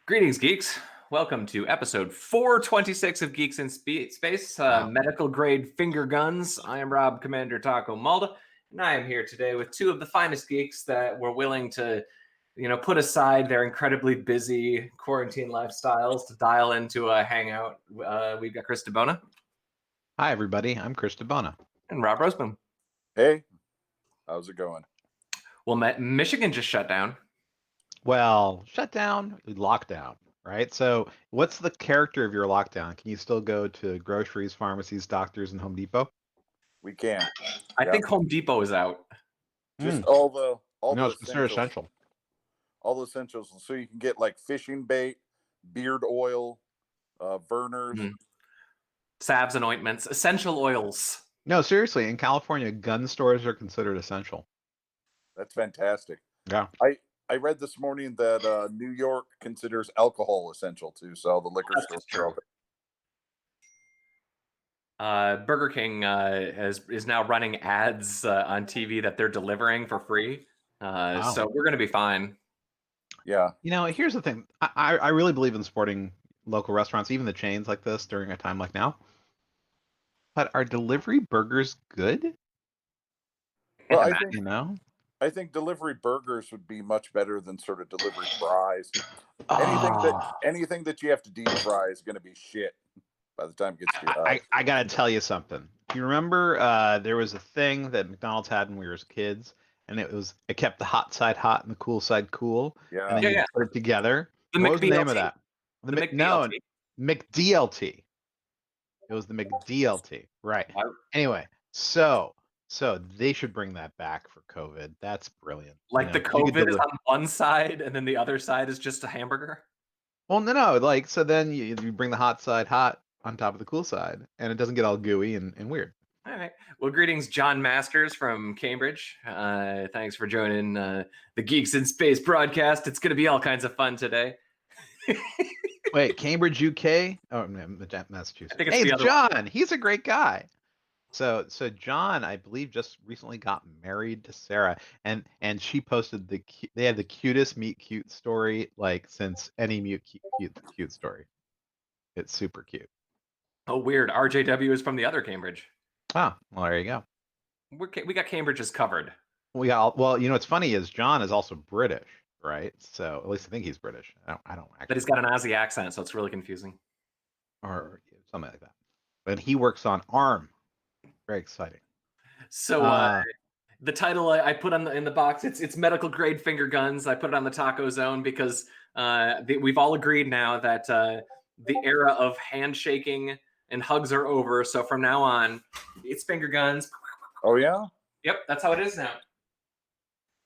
Greetings, geeks. Welcome to episode 426 of Geeks in Space, medical grade finger guns. I am Rob Commander Taco Malda, and I am here today with two of the finest geeks that were willing to, put aside their incredibly busy quarantine lifestyles to dial into a hangout. We've got Chris DeBona. Hi, everybody. I'm Chris DeBona. And Rob Roseboom. Hey, how's it going? Well, Michigan just shut down. Well, shut down, lockdown, right? So what's the character of your lockdown? Can you still go to groceries, pharmacies, doctors, and Home Depot? We can. I think Home Depot is out. Just all the it's considered essential. All the essentials. So you can get like fishing bait, beard oil, burners. Salves and ointments, essential oils. No, seriously, in California, gun stores are considered essential. That's fantastic. Yeah. I read this morning that New York considers alcohol essential too, so the liquor stores are open. Burger King is now running ads on TV that they're delivering for free. Wow. So we're going to be fine. Yeah. Here's the thing. I really believe in supporting local restaurants, even the chains like this, during a time like now. But are delivery burgers good? Well, I think delivery burgers would be much better than sort of delivery fries. Anything that you have to deep fry is going to be shit by the time it gets to your house. I got to tell you something. You remember there was a thing that McDonald's had when we were kids, and it kept the hot side hot and the cool side cool. Yeah. And then you put it together. What was the name of that? McDLT. McDLT. It was the McDLT. Right. Anyway, so they should bring that back for COVID. That's brilliant. Like the COVID is on one side and then the other side is just a hamburger? Well, no. Like, so then you bring the hot side hot on top of the cool side, and it doesn't get all gooey and weird. All right. Well, greetings, John Masters from Cambridge. Thanks for joining the Geeks in Space broadcast. It's going to be all kinds of fun today. Wait, Cambridge, UK? Oh, Massachusetts. I think it's John. He's a great guy. So John, I believe, just recently got married to Sarah, and she posted they had the cutest meet cute story like since any meet cute story. It's super cute. Oh, weird. RJW is from the other Cambridge. Oh, well, there you go. We got Cambridge's covered. Well, what's funny is John is also British, right? So at least I think he's British. I don't actually. But he's got an Aussie accent, so it's really confusing. Or something like that. But he works on ARM. Very exciting. So the title I put in the box, it's medical grade finger guns. I put it on the Taco Zone because we've all agreed now that the era of handshaking and hugs are over. So from now on, it's finger guns. Oh yeah? Yep, that's how it is now.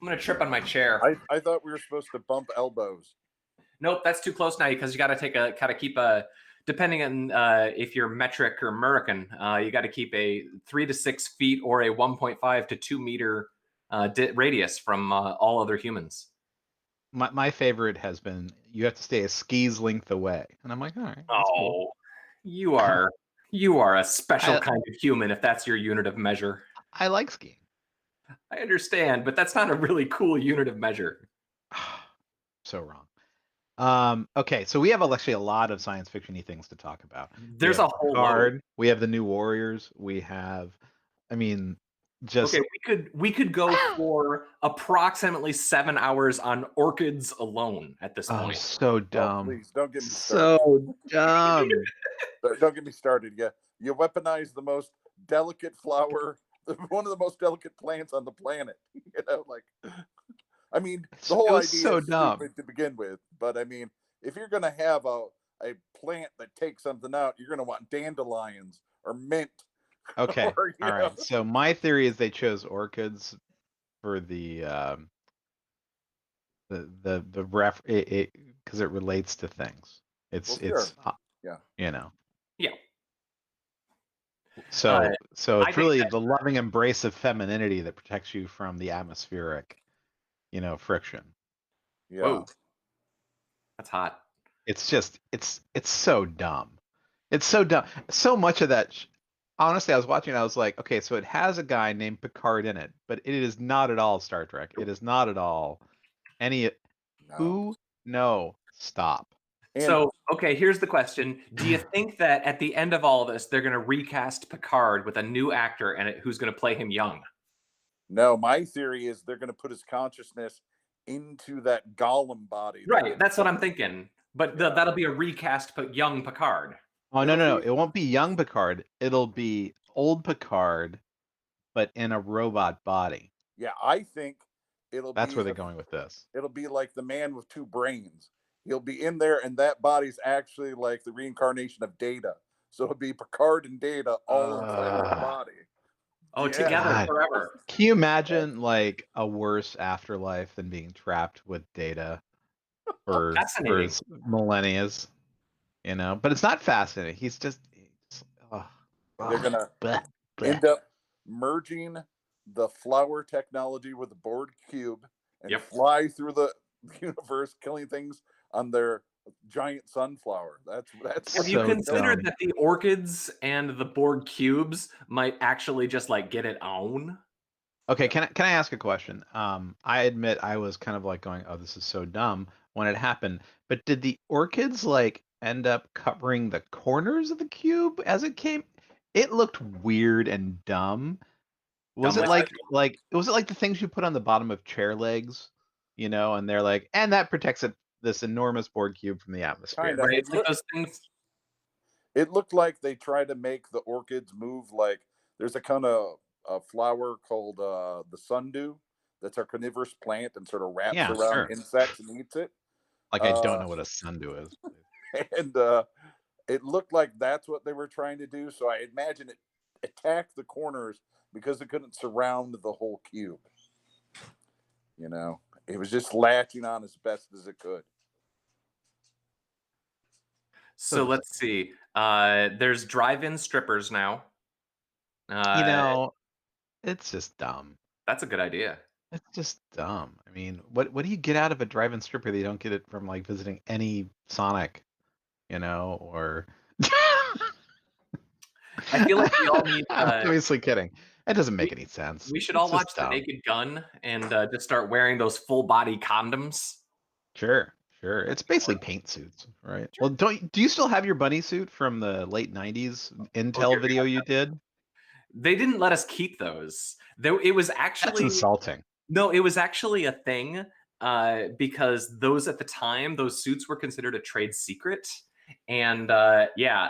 I'm gonna trip on my chair. I thought we were supposed to bump elbows. Nope, that's too close now because you got to keep a. Depending on if you're metric or American, you got to keep a 3 to 6 feet or a 1.5 to 2 meter radius from all other humans. My favorite has been you have to stay a ski's length away, and I'm like, all right. Cool. You are a special kind of human if that's your unit of measure. I like skiing. I understand, but that's not a really cool unit of measure. So wrong. Okay, so we have actually a lot of science fiction-y things to talk about. There's a whole Picard. We have the New Warriors. We have, okay. We could go for approximately 7 hours on Orchids alone at this point. So dumb. Oh, please don't get me started. So dumb. Don't get me started. Yeah, you weaponize the most delicate flower, one of the most delicate plants on the planet. The whole idea is so dumb to begin with. But if you're going to have a plant that takes something out, you're going to want dandelions or mint. Okay. All right. So my theory is they chose orchids for the ref because it relates to things. Yeah. Yeah. So it's really the loving embrace of femininity that protects you from the atmospheric, friction. Yeah. Whoa. That's hot. It's just it's so dumb. It's so dumb. So much of that. Honestly, I was watching. I was like, okay, so it has a guy named Picard in it, but it is not at all Star Trek. It is not at all any. No. Who? No. Stop. So, okay, here's the question. Do you think that at the end of all this, they're going to recast Picard with a new actor and who's going to play him young? No, my theory is they're going to put his consciousness into that golem body. Right, that's what I'm thinking. But that'll be a recast young Picard. Oh, no. It won't be young Picard. It'll be old Picard, but in a robot body. Yeah, I think that's where they're going with this. It'll be like the man with two brains. He'll be in there, and that body's actually like the reincarnation of Data. So it'll be Picard and Data all inside of the body. Oh, together forever. Can you imagine like a worse afterlife than being trapped with Data for millennia? You know, but it's not fascinating. He's just they're gonna end up merging the flower technology with the Borg cube and fly through the universe, killing things on their giant sunflower. That's. Have you considered that the Orchids and the Borg cubes might actually just like get it on? Okay, can I ask a question? I admit I was kind of like going, "Oh, this is so dumb" when it happened. But did the Orchids like end up covering the corners of the cube as it came? It looked weird and dumb. Was it like the things you put on the bottom of chair legs, you know? And they're like, and that protects this enormous Borg cube from the atmosphere. Kinda. Right? Like those things. It looked like they tried to make the Orchids move like there's a kind of a flower called the sundew that's a carnivorous plant and sort of wraps around insects and eats it. Like I don't know what a sundew is. And it looked like that's what they were trying to do. So I imagine it attacked the corners because it couldn't surround the whole cube. You know, it was just latching on as best as it could. So let's see. There's drive-in strippers now. You know, it's just dumb. That's a good idea. It's just dumb. I mean, what do you get out of a drive-in stripper that you don't get it from like visiting any Sonic, you know, or I feel like we all need. Obviously kidding. That doesn't make any sense. We should all watch The Naked Gun and just start wearing those full body condoms. Sure. It's basically paint suits, right? Well, do you still have your bunny suit from the late '90s Intel video you did? They didn't let us keep those. It was actually That's insulting. No, it was actually a thing because those at the time, those suits were considered a trade secret. And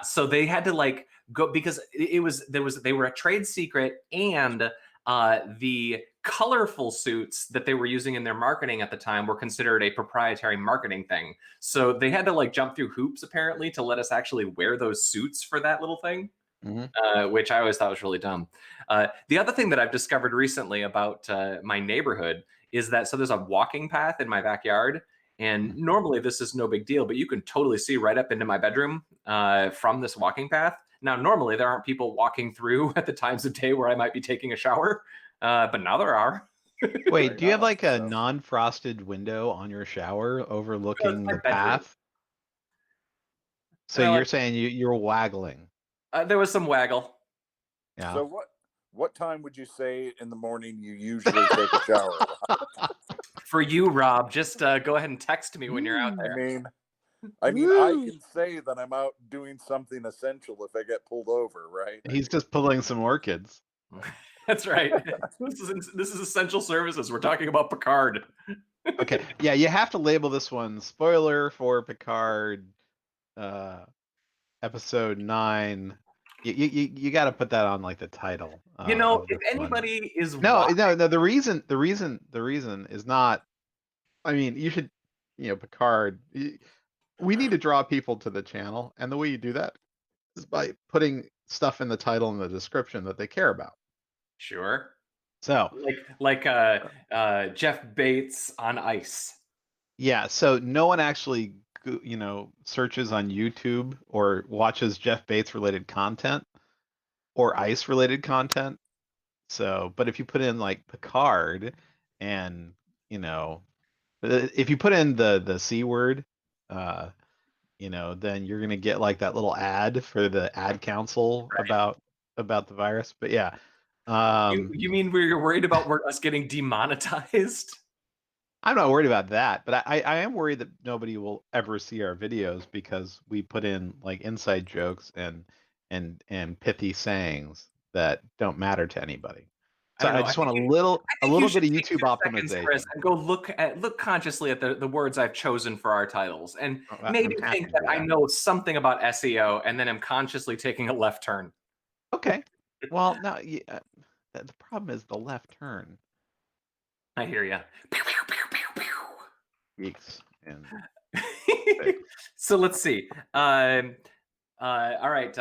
so they had to like go because they were a trade secret, and the colorful suits that they were using in their marketing at the time were considered a proprietary marketing thing. So they had to like jump through hoops apparently to let us actually wear those suits for that little thing. Which I always thought was really dumb. The other thing that I've discovered recently about my neighborhood is that there's a walking path in my backyard. And normally this is no big deal, but you can totally see right up into my bedroom from this walking path. Now, normally there aren't people walking through at the times of day where I might be taking a shower, but now there are. Wait, do you have like a non-frosted window on your shower overlooking the path? So you're saying you're waggling? There was some waggle. Yeah. So what time would you say in the morning you usually take a shower? For you, Rob, just go ahead and text me when you're out there. I mean, I can say that I'm out doing something essential if I get pulled over, right? He's just pulling some orchids. That's right. This is essential services. We're talking about Picard. Okay. Yeah, you have to label this one spoiler for Picard, episode 9. You got to put that on like the title. You know, if anybody is no. The reason is not. I mean, you should, Picard. We need to draw people to the channel, and the way you do that is by putting stuff in the title and the description that they care about. Sure. So, like Jeff Bates on ice. Yeah. So no one actually, searches on YouTube or watches Jeff Bates related content or ice related content. So, but if you put in like Picard, and if you put in the C word, then you're gonna get like that little ad for the ad council about the virus. But yeah. You mean we're worried about us getting demonetized? I'm not worried about that, but I am worried that nobody will ever see our videos because we put in like inside jokes and pithy sayings that don't matter to anybody. I So don't I know. just want a I think you little should bit of take YouTube 2 seconds, Chris, optimization. and go look consciously at the words I've chosen for our titles, and I'm maybe happy think to that do I that. know something about SEO, and then I'm consciously taking a left turn. Okay. Well, no, the problem is the left turn. I hear you. Geeks and So let's see. All right.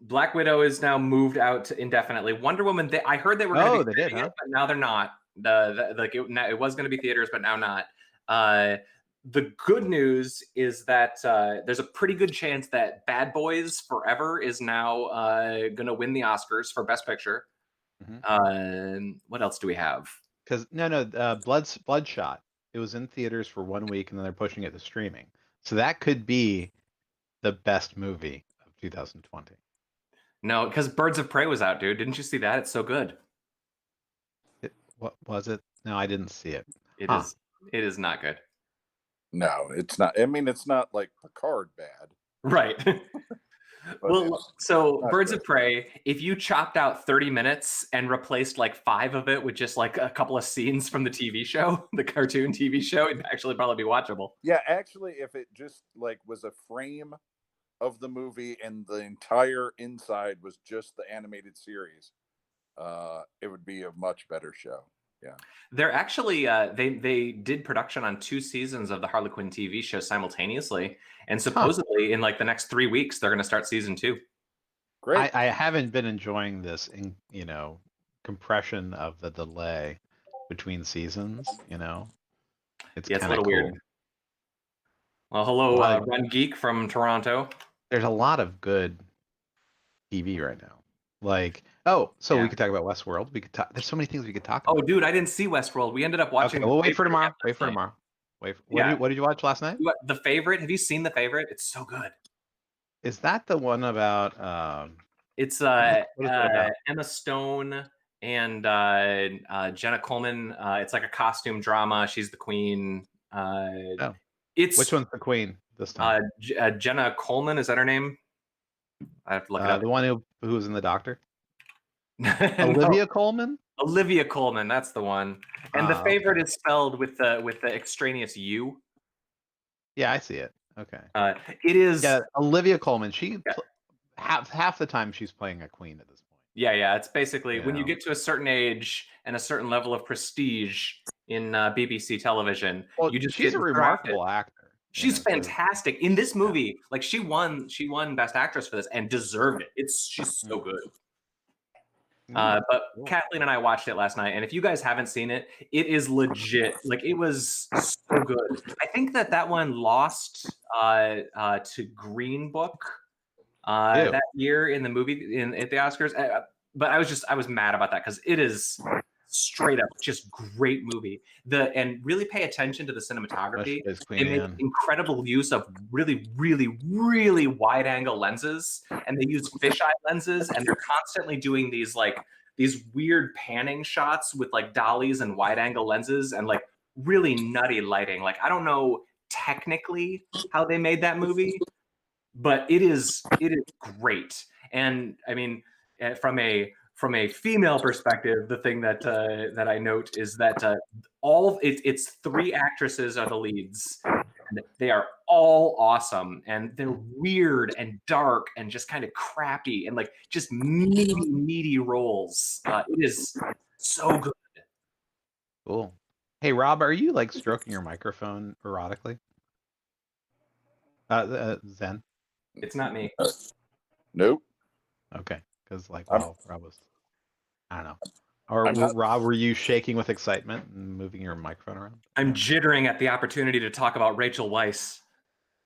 Black Widow is now moved out indefinitely. Wonder Woman. I heard they were going to be they did, filming huh? it, but now they're not. It was going to be theaters, but now not. The good news is that there's a pretty good chance that Bad Boys Forever is now going to win the Oscars for Best Picture. What else do we have? Because Bloodshot. It was in theaters for 1 week, and then they're pushing it to streaming. So that could be the best movie of 2020. No, because Birds of Prey was out, dude. Didn't you see that? It's so good. What was it? No, I didn't see it. It is. It is not good. No, it's not. I mean, it's not like Picard bad. Right. Well, so Birds of Prey, if you chopped out 30 minutes and replaced like 5 of it with just like a couple of scenes from the TV show, the cartoon TV show, it'd actually probably be watchable. Yeah, actually, if it just like was a frame of the movie and the entire inside was just the animated series, it would be a much better show. Yeah, they're actually they did production on 2 seasons of the Harley Quinn TV show simultaneously, and supposedly in like the next 3 weeks they're going to start season 2. Great. I haven't been enjoying this compression of the delay between seasons. It's kind of cool. Weird. Well, hello, Run Geek from Toronto. There's a lot of good TV right now. Like, we could talk about Westworld. We could talk. There's so many things we could talk about. Oh, dude, I didn't see Westworld. We ended up watching. Okay, we'll wait for tomorrow. What did you watch last night? The Favorite. Have you seen The Favorite? It's so good. Is that the one about? It's Emma Stone and Jenna Coleman. It's like a costume drama. She's the queen. Which one's the queen this time? Jenna Coleman, is that her name? I have to look it up. The one who was in The Doctor. Olivia Colman. Olivia Colman, that's the one. And The Favorite is spelled with the extraneous U. Yeah, I see it. Okay. It is. Yeah, Olivia Colman. She half the time she's playing a queen at this point. Yeah. It's basically when you get to a certain age and a certain level of prestige in BBC television, she's a remarkable actor. She's fantastic in this movie. Like she won Best Actress for this and deserved it. She's so good. But Kathleen and I watched it last night, and if you guys haven't seen it, it is legit. Like it was so good. I think that one lost to Green Book that year in the movie at the Oscars. But I was mad about that because it is straight up just great movie. And really pay attention to the cinematography. They make incredible use of really, really, really wide angle lenses, and they use fisheye lenses, and they're constantly doing these weird panning shots with like dollies and wide angle lenses and like really nutty lighting. Like I don't know technically how they made that movie, but it is great. And I mean, from a female perspective, the thing that I note is that it's 3 actresses are the leads. And they are all awesome, and they're weird and dark and just kind of crappy and like just meaty roles. It is so good. Cool. Hey Rob, are you like stroking your microphone erotically? Zen. It's not me. Nope. Okay, because Rob was. I don't know. Or Rob, were you shaking with excitement and moving your microphone around? I'm jittering at the opportunity to talk about Rachel Weisz.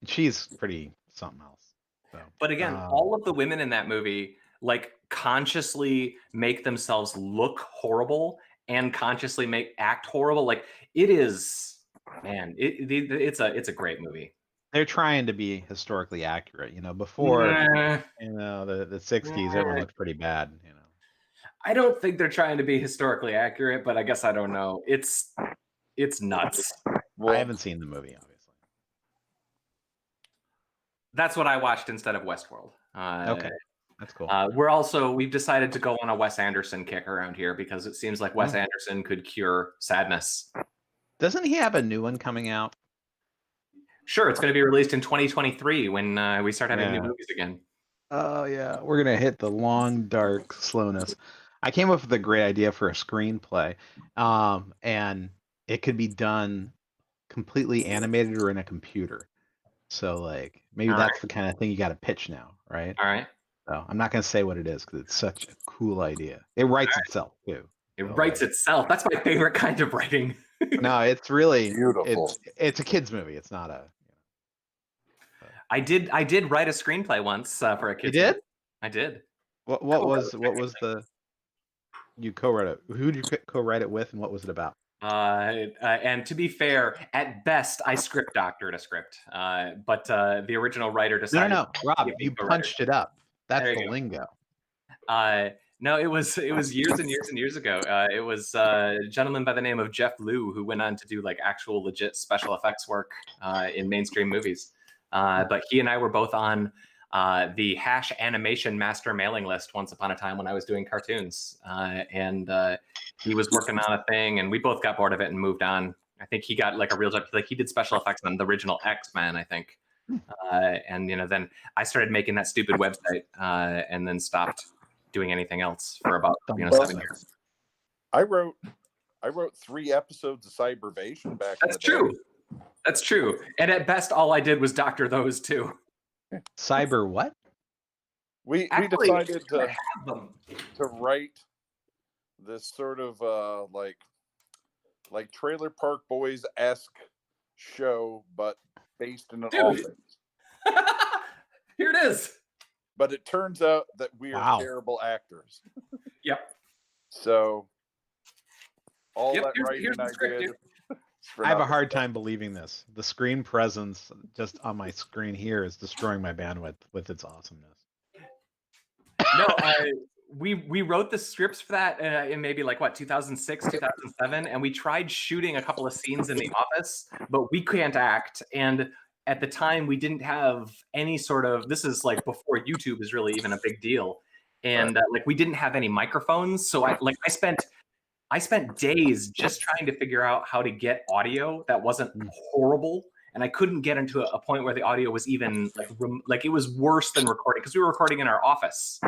She's pretty something else. So, but again, all of the women in that movie like consciously make themselves look horrible and consciously act horrible. Like it is, man. It's a great movie. They're trying to be historically accurate. Before the 60s, everyone looked pretty bad. I don't think they're trying to be historically accurate, but I guess I don't know. It's It's nuts. Well, I haven't seen the movie, obviously. That's what I watched instead of Westworld. Okay, that's cool. We've decided to go on a Wes Anderson kick around here because it seems like Wes Anderson could cure sadness. Doesn't he have a new one coming out? Sure, it's going to be released in 2023 when we start having new movies again. Oh yeah, we're gonna hit the long dark slowness. I came up with a great idea for a screenplay, and it could be done completely animated or in a computer. So like maybe that's the kind of thing you got to pitch now, right? All right. So I'm not gonna say what it is because it's such a cool idea. It writes itself too. It writes itself. That's my favorite kind of writing. No, it's really beautiful. It's a kids movie. It's not a. I did write a screenplay once for a kids. You did? Movie. I did. What was the? You co-wrote it. Who did you co-write it with, and what was it about? And to be fair, at best, I script doctored a script. But the original writer decided. No, Rob, you punched it up. That's the lingo. No, it was years and years and years ago. It was a gentleman by the name of Jeff Liu who went on to do like actual legit special effects work in mainstream movies. But he and I were both on the # animation master mailing list once upon a time when I was doing cartoons. And he was working on a thing and we both got bored of it and moved on. I think he got like a real job. Like he did special effects on the original X-Men, I think. And then I started making that stupid website and then stopped doing anything else for about 7 years. I wrote 3 episodes of Cybervation back in the day. That's true. And at best, all I did was doctor those too. Cyber what? We decided to write this sort of like Trailer Park Boys-esque show, but based in an office. Here it is. But it turns out that we are terrible actors. Yep. So all that writing I did. I have a hard time believing this. The screen presence just on my screen here is destroying my bandwidth with its awesomeness. No, we wrote the scripts for that in maybe like 2006, 2007, and we tried shooting a couple of scenes in the office, but we can't act. And at the time, we didn't have any sort of. This is like before YouTube is really even a big deal, and like we didn't have any microphones. So I spent days just trying to figure out how to get audio that wasn't horrible, and I couldn't get into a point where the audio was even like it was worse than recording because we were recording in our office,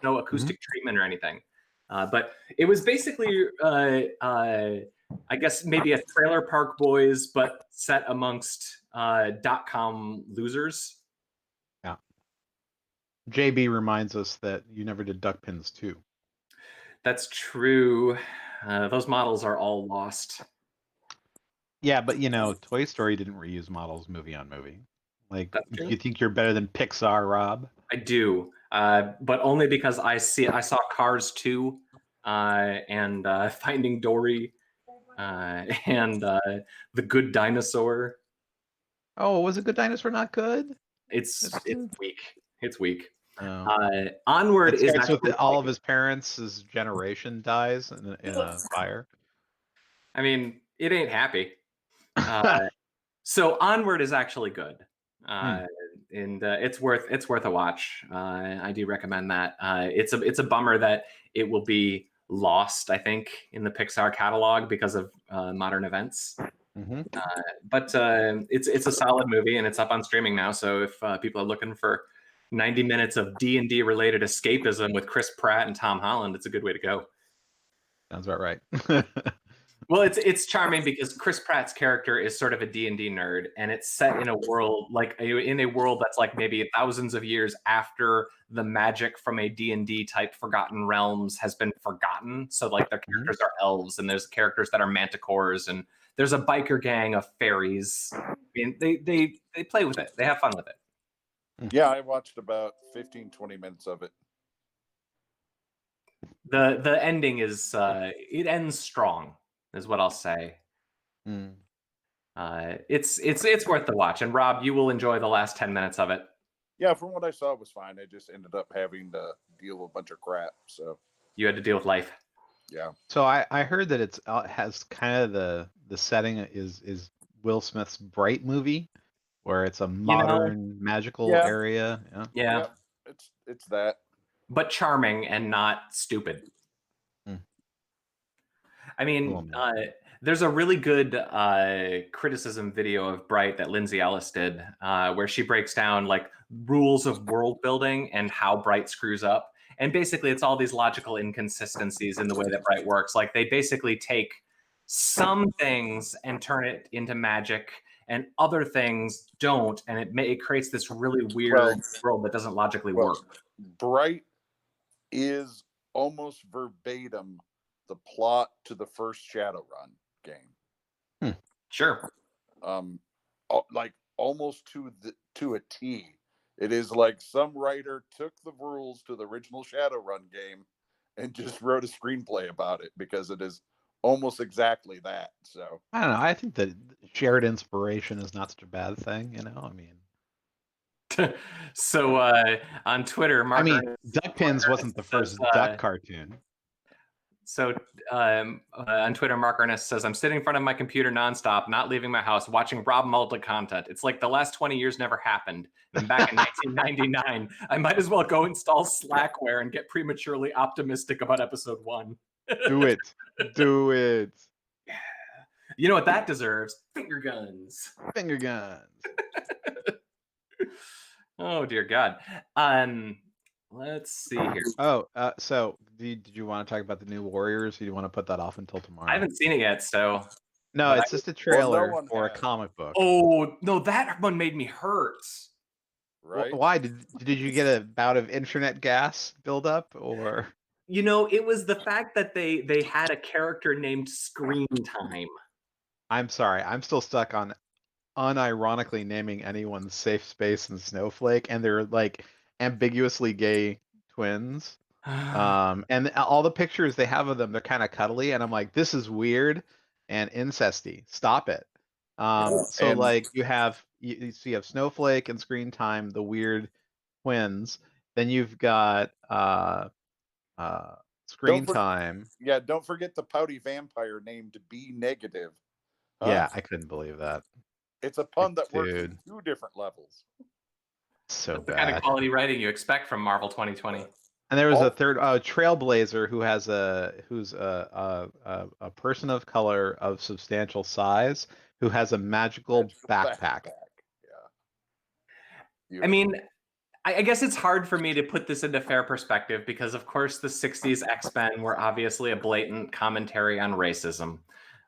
no acoustic treatment or anything. But it was basically, I guess maybe a Trailer Park Boys, but set amongst .com losers. Yeah. JB reminds us that you never did Duck Pins 2. That's true. Those models are all lost. Yeah, but Toy Story didn't reuse models movie on movie. Like, you think you're better than Pixar, Rob? I do, but only because I saw Cars 2 and Finding Dory and The Good Dinosaur. Oh, was A Good Dinosaur not good? It's weak. It's weak. Oh. Onward is with all of his parents' generation dies in a fire. I mean, it ain't happy. So Onward is actually good, and it's worth a watch. I do recommend that. It's a bummer that it will be lost, I think, in the Pixar catalog because of modern events. But it's a solid movie and it's up on streaming now. So if people are looking for 90 minutes of D&D related escapism with Chris Pratt and Tom Holland, it's a good way to go. Sounds about right. Well, it's charming because Chris Pratt's character is sort of a D&D nerd, and it's set in a world that's like maybe thousands of years after the magic from a D&D type Forgotten Realms has been forgotten. So like their characters are elves, and there's characters that are manticores, and there's a biker gang of fairies. I mean, they play with it. They have fun with it. Yeah, I watched about 15-20 minutes of it. The ending is it ends strong, is what I'll say. It's worth the watch, and Rob, you will enjoy the last 10 minutes of it. Yeah, from what I saw, it was fine. I just ended up having to deal with a bunch of crap. So you had to deal with life. Yeah. So I heard that it's has kind of the setting is Will Smith's Bright movie, where it's a modern magical area. Yeah. It's that. But charming and not stupid. I mean, there's a really good criticism video of Bright that Lindsay Ellis did, where she breaks down like rules of world building and how Bright screws up. And basically, it's all these logical inconsistencies in the way that Bright works. Like they basically take some things and turn it into magic, and other things don't, and it creates this really weird world that doesn't logically work. Bright is almost verbatim the plot to the first Shadowrun game. Sure. Like almost to a T. It is like some writer took the rules to the original Shadowrun game and just wrote a screenplay about it, because it is almost exactly that. So I don't know. I think that shared inspiration is not such a bad thing. I mean. So on Twitter, Duck Pins wasn't the first duck cartoon. So on Twitter, Mark Ernest says, I'm sitting in front of my computer nonstop, not leaving my house, watching Rob Malta content. It's like the last 20 years never happened. And I'm back in 1999. I might as well go install Slackware and get prematurely optimistic about episode 1. Do it. Do it. Yeah. You know what that deserves? Finger guns. Finger guns. Oh, dear God. Let's see here. Oh, so did you want to talk about the new Warriors? Or do you want to put that off until tomorrow? I haven't seen it yet, so. No, it's just a trailer for a comic book. Oh, no, that one made me hurt. Right? Why? Did you get a bout of internet gas buildup, or? It was the fact that they had a character named Screentime. I'm sorry, I'm still stuck on unironically naming anyone Safespace and Snowflake, and they're like ambiguously gay twins. And all the pictures they have of them, they're kind of cuddly, and I'm like, this is weird and incesty. Stop it. So like you have Snowflake and Screentime, the weird twins. Then you've got Screentime. Don't forget the pouty vampire named B Negative. Yeah, I couldn't believe that. It's a pun that works at 2 different levels. So That's bad. The kind of quality writing you expect from Marvel 2020. And there was a third Trailblazer who's a person of color of substantial size who has a magical backpack. Yeah. I mean, I guess it's hard for me to put this into fair perspective because, of course, the 60s X-Men were obviously a blatant commentary on racism.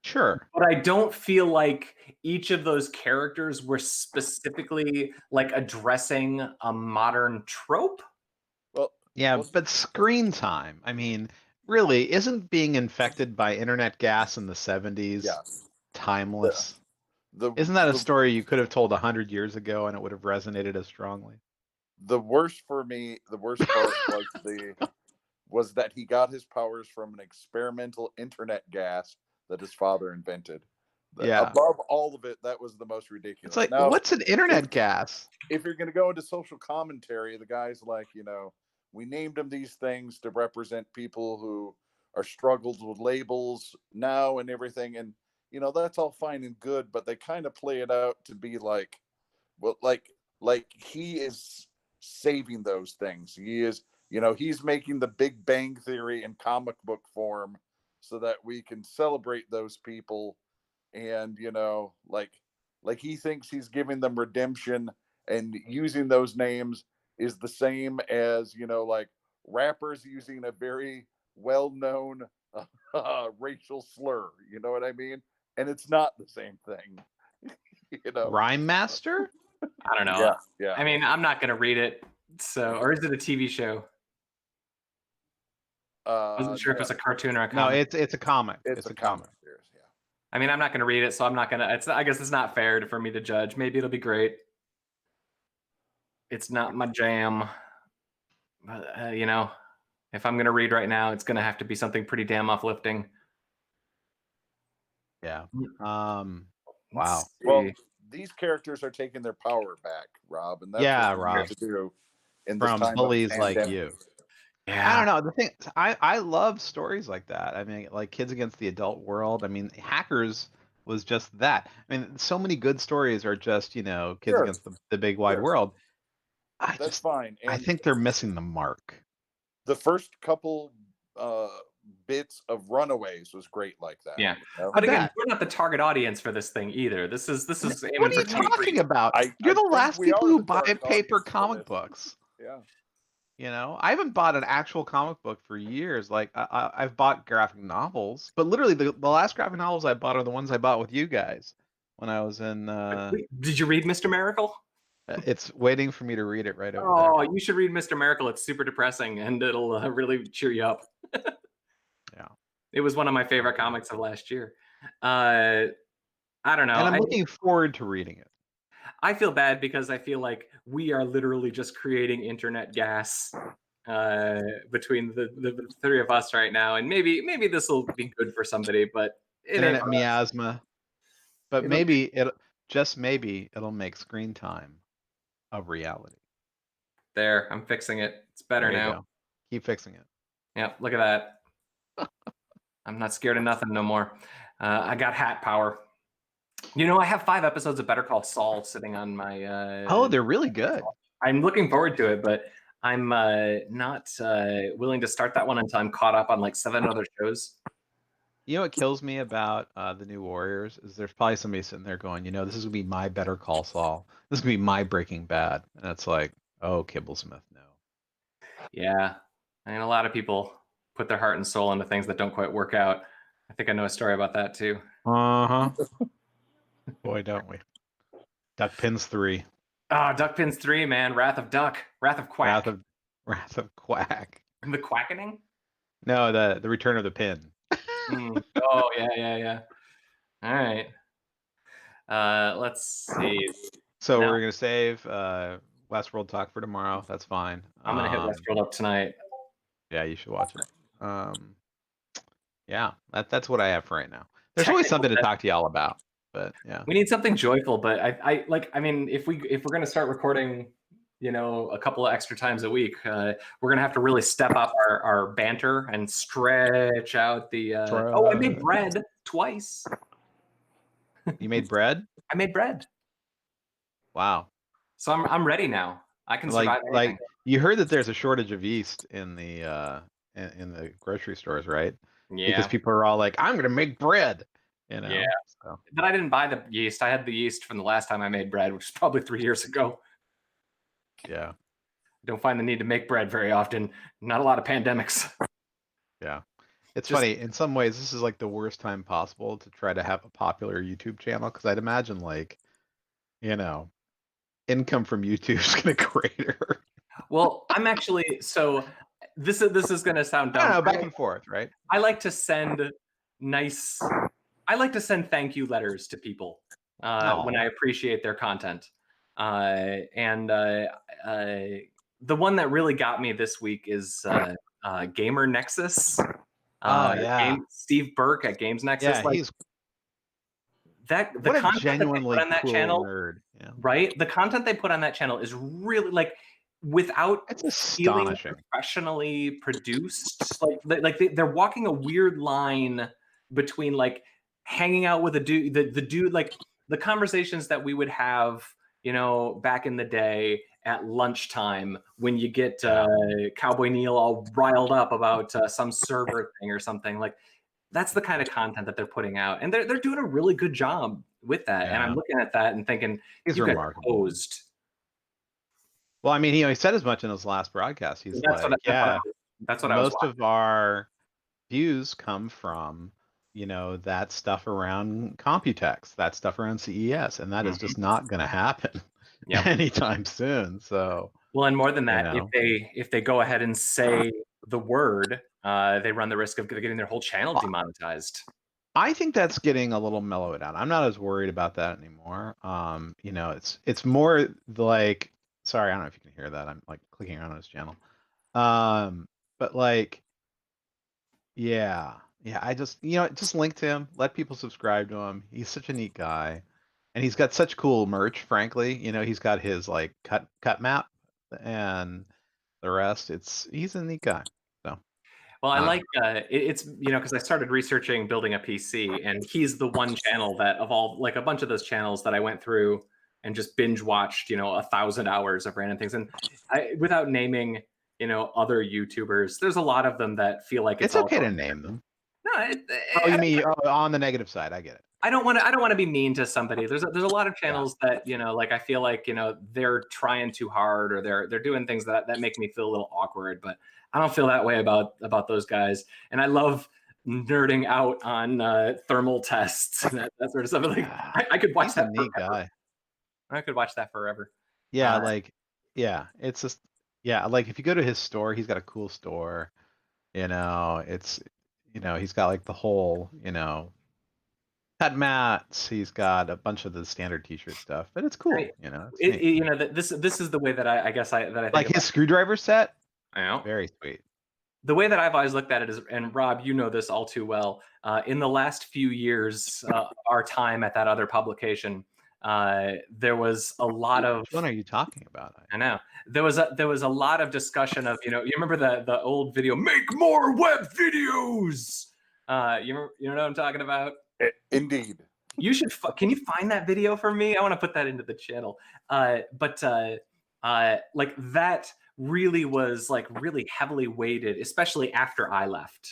Sure. But I don't feel like each of those characters were specifically like addressing a modern trope. Yeah, but Screentime, I mean, really, isn't being infected by internet gas in the 70s timeless? Isn't that a story you could have told 100 years ago and it would have resonated as strongly? The worst part was that he got his powers from an experimental internet gas that his father invented. Above all of it, that was the most ridiculous. It's like, now, what's an internet gas? If you're going to go into social commentary, the guy's like, we named them these things to represent people who are struggled with labels now and everything. And, that's all fine and good, but they kind of play it out to be like, well, like he is saving those things. He is, he's making the Big Bang Theory in comic book form so that we can celebrate those people. And, like he thinks he's giving them redemption, and using those names is the same as, like rappers using a very well-known racial slur. You know what I mean? And it's not the same thing. Rhyme Master? I don't know. Yeah. I mean, I'm not going to read it. Or is it a TV show? I wasn't sure if it's a cartoon or a comic. No, it's a comic. It's a comic series. Yeah. I mean, I'm not going to read it, so I'm not going to. I guess it's not fair for me to judge. Maybe it'll be great. It's not my jam. But, if I'm going to read right now, it's going to have to be something pretty damn uplifting. Yeah. Wow. Well, these characters are taking their power back, Rob, and that's what we have to do in this from time bullies of like pandemic. you. I don't know. The thing, I love stories like that. I mean, like Kids Against the Adult World. I mean, Hackers was just that. I mean, so many good stories are just, Kids Sure, Against the Big Wide sure. world. That's fine. I And think they're missing the mark. the first couple bits of Runaways was great like that. Yeah. You know? But again, we're not the target audience for this thing either. This is What are you talking about? You're the last people who buy paper comic books. Yeah. I haven't bought an actual comic book for years. Like I've bought graphic novels, but literally the last graphic novels I bought are the ones I bought with you guys when I was in. Did you read Mr. Miracle? It's waiting for me to read it right over there. Oh, you should read Mr. Miracle. It's super depressing, and it'll really cheer you up. Yeah. It was one of my favorite comics of last year. I don't know. And I'm looking forward to reading it. I feel bad because I feel like we are literally just creating internet gas between the three of us right now, and maybe this will be good for somebody, but internet miasma. But maybe it'll make Screentime a reality. There, I'm fixing it. It's better now. Go. Keep fixing it. Yeah, look at that. I'm not scared of nothing no more. I got hat power. I have 5 episodes of Better Call Saul sitting on my. Oh, they're really good. I'm looking forward to it, but I'm not willing to start that one until I'm caught up on like 7 other shows. You know what kills me about the new Warriors is there's probably somebody sitting there going, this is gonna be my Better Call Saul. This is gonna be my Breaking Bad, and it's like, oh, Kibblesmith, no. Yeah, I mean, a lot of people put their heart and soul into things that don't quite work out. I think I know a story about that too. Boy, don't we? Duckpins 3. Ah, Duckpins 3, man. Wrath of Duck. Wrath of Quack. Wrath of Quack. The Quackening? No, the Return of the Pin. Oh, yeah. All right. Let's see. So we're going to save Westworld talk for tomorrow. That's fine. I'm going to hit Westworld up tonight. Yeah, you should watch it. Yeah, that's what I have for right now. There's always something to talk to y'all about. But yeah, we need something joyful. But I mean, if we're gonna start recording, a couple of extra times a week, we're gonna have to really step up our banter and stretch out the. Oh, I made bread twice. You made bread? I made bread. Wow. So I'm ready now. I can survive anything. Like you heard that there's a shortage of yeast in the grocery stores, right? Yeah. Because people are all like, I'm gonna make bread. Yeah. So. But I didn't buy the yeast. I had the yeast from the last time I made bread, which is probably 3 years ago. Yeah. I don't find the need to make bread very often. Not a lot of pandemics. Yeah. It's funny. In some ways, this is like the worst time possible to try to have a popular YouTube channel. Because I'd imagine income from YouTube is going to crater. Well, I'm actually, so this is going to sound dumb. I don't know, back and forth, right? I like to send thank you letters to people when I appreciate their content. And the one that really got me this week is Gamer Nexus. Steve Burke at Games Nexus. Yeah, he's the content genuinely that they put on that channel, nerd. Yeah. Right? The content they put on that channel is really without feeling professionally produced. They're walking a weird line between hanging out with a dude, the dude, the conversations that we would have, back in the day at lunchtime when you get Cowboy Neil all riled up about some server thing or something. That's the kind of content that they're putting out, and they're doing a really good job with that. Yeah. And I'm looking at that and thinking, he's remarkable. Well, I mean, he said as much in his last broadcast. He's that's what most of our views come from that stuff around Computex, that stuff around CES, and that is just not going to happen anytime soon. So well, and more than that, if they go ahead and say the word, they run the risk of getting their whole channel demonetized. I think that's getting a little mellowed out. I'm not as worried about that anymore. It's more like, sorry, I don't know if you can hear that. I'm clicking around on his channel. But yeah, I just just link to him, let people subscribe to him. He's such a neat guy, and he's got such cool merch. Frankly, he's got his cut map and the rest. He's a neat guy. Well, I like it's because I started researching building a PC, and he's the one channel that of all like a bunch of those channels that I went through and just binge watched 1,000 hours of random things, and without naming other YouTubers, there's a lot of them that feel like it's okay to name them. No, you mean on the negative side? I get it. I don't want to be mean to somebody. There's a lot of channels that like I feel like they're trying too hard, or they're doing things that make me feel a little awkward. But I don't feel that way about those guys. And I love nerding out on thermal tests and that sort of stuff. Like I could watch that. Neat guy. I could watch that forever. Yeah, it's just like if you go to his store, he's got a cool store. It's he's got like the whole cut mats. He's got a bunch of the standard T-shirt stuff, but it's cool. Right. This is the way that I think like his screwdriver set. I know, very sweet. The way that I've always looked at it is, and Rob, you know this all too well. In the last few years, our time at that other publication, there was a lot of. Which one are you talking about? I know there was a lot of discussion of you remember the old video, make more web videos. You know what I'm talking about? Indeed. You should. Can you find that video for me? I want to put that into the channel. But like that really was like really heavily weighted, especially after I left.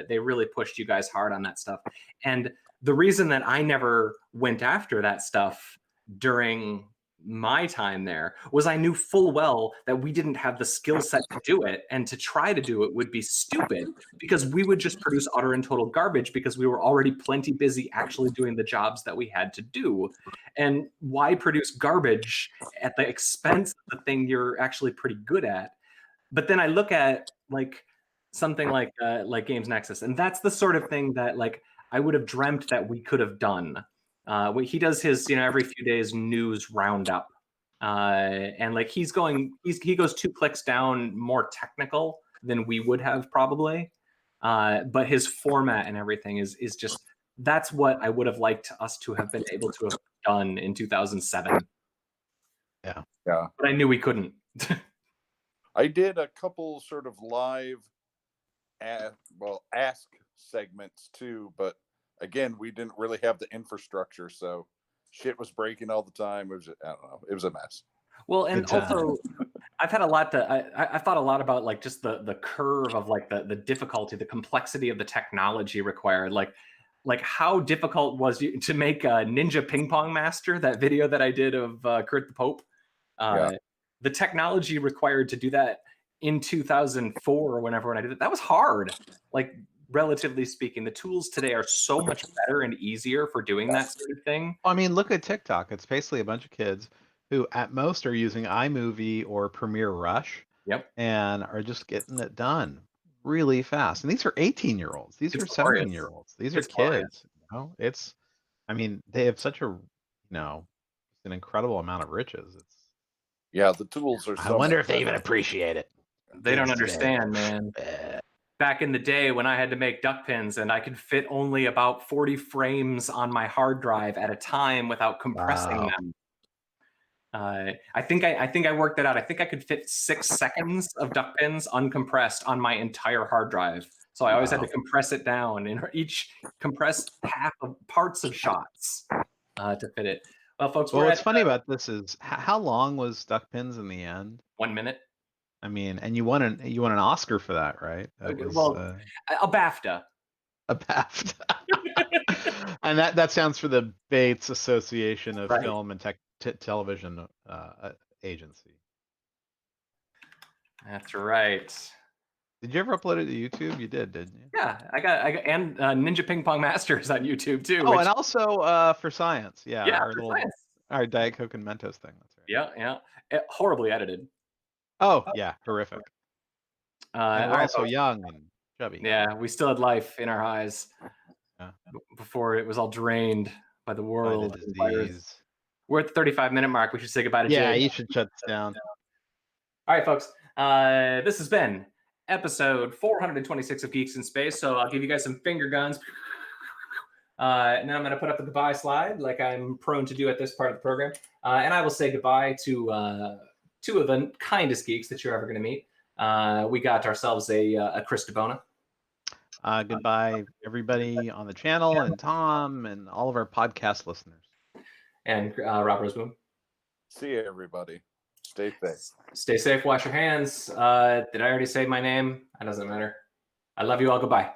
They really pushed you guys hard on that stuff. And the reason that I never went after that stuff during my time there was I knew full well that we didn't have the skill set to do it, and to try to do it would be stupid because we would just produce utter and total garbage because we were already plenty busy actually doing the jobs that we had to do. And why produce garbage at the expense of the thing you're actually pretty good at? But then I look at like something like Games Nexus, and that's the sort of thing that like I would have dreamt that we could have done. He does his every few days news roundup, and like he goes 2 clicks down more technical than we would have probably, but his format and everything is just that's what I would have liked us to have been able to have done in 2007. Yeah. But I knew we couldn't. I did a couple sort of live, ask segments too, but again, we didn't really have the infrastructure, so shit was breaking all the time. It was, I don't know, it was a mess. Well, and also, I've had a lot I thought a lot about like just the curve of like the difficulty, the complexity of the technology required. Like how difficult was it to make a Ninja Ping Pong Master, that video that I did of Kurt the Pope? The technology required to do that in 2004 or whenever when I did it, that was hard. Like, relatively speaking, the tools today are so much better and easier for doing that sort of thing. I mean, look at TikTok. It's basically a bunch of kids who at most are using iMovie or Premiere Rush. Yep. And are just getting it done really fast. And these are 18-year-olds. These are 17-year-olds. These are kids. I mean, they have such a, an incredible amount of riches. The tools are so I wonder if they even appreciate it. They don't understand, man. Back in the day when I had to make duck pins and I could fit only about 40 frames on my hard drive at a time without compressing them. I think I worked that out. I think I could fit 6 seconds of duck pins uncompressed on my entire hard drive. So I always had to compress it down and each compress half of parts of shots to fit it. Well, folks, what's funny about this is how long was duck pins in the end? 1 minute. I mean, and you won an Oscar for that, right? A BAFTA. A BAFTA. And that sounds for the Bates Association of Film and Television Agency. That's right. Did you ever upload it to YouTube? You did, didn't you? Yeah, I got and Ninja Ping Pong Masters on YouTube too. Oh, and also for science, science. Our Diet Coke and Mentos thing. That's right. Yeah. Horribly edited. Oh yeah, horrific. And we're also folks. Young and chubby. Yeah, we still had life in our eyes before it was all drained by the world. By the disease. We're at the 35-minute mark. We should say goodbye to Jay. Yeah, you should shut this down. All right, folks. This has been episode 426 of Geeks in Space. So I'll give you guys some finger guns. And then I'm going to put up the goodbye slide like I'm prone to do at this part of the program. And I will say goodbye to 2 of the kindest geeks that you're ever going to meet. We got ourselves a Chris DeBona. Goodbye, everybody on the channel, and Tom, and all of our podcast listeners. And Rob Roseboom. See you, everybody. Stay safe. Stay safe. Wash your hands. Did I already say my name? It doesn't matter. I love you all. Goodbye.